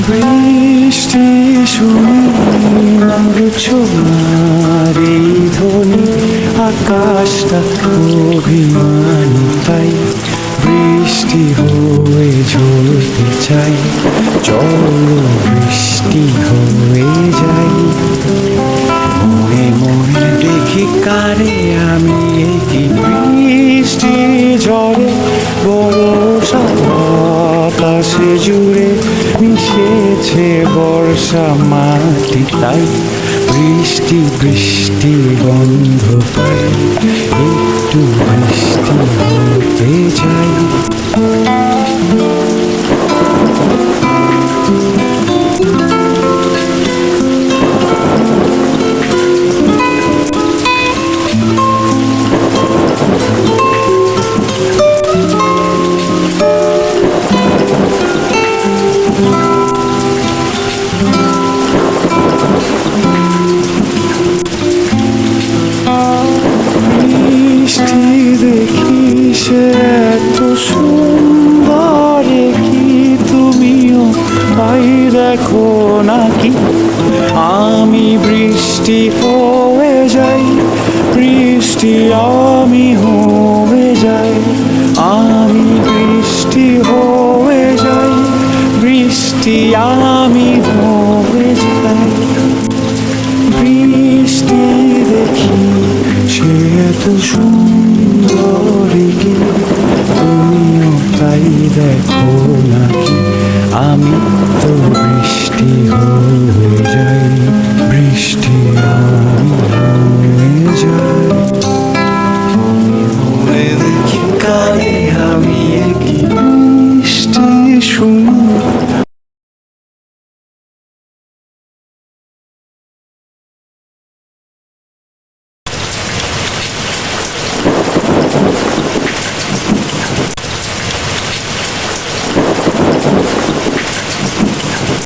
বৃষ্টি শুনি ছোঁয়ার এই ধ্বনি, আকাশটা অভিমানী তাই বৃষ্টি হয়ে ঝরতে চাই। চলো বৃষ্টি হয়ে যাই। মনে মনে দেখি কারে আমি কি বৃষ্টি ঝরে বর্ষা আকাশে জুড়ে মিশেছে বর্ষা মাটি তাই বৃষ্টি বৃষ্টি গন্ধ পাই। একটু বৃষ্টি হতে চাই। বৃষ্টি দেখি সে এত সুন্দর, কি তুমিও তাই দেখো নাকি? আমি বৃষ্টি হয়ে যাই, বৃষ্টি আমি হয়ে যাই। আমি বৃষ্টি হয়ে যাই, বৃষ্টি আমি হয়ে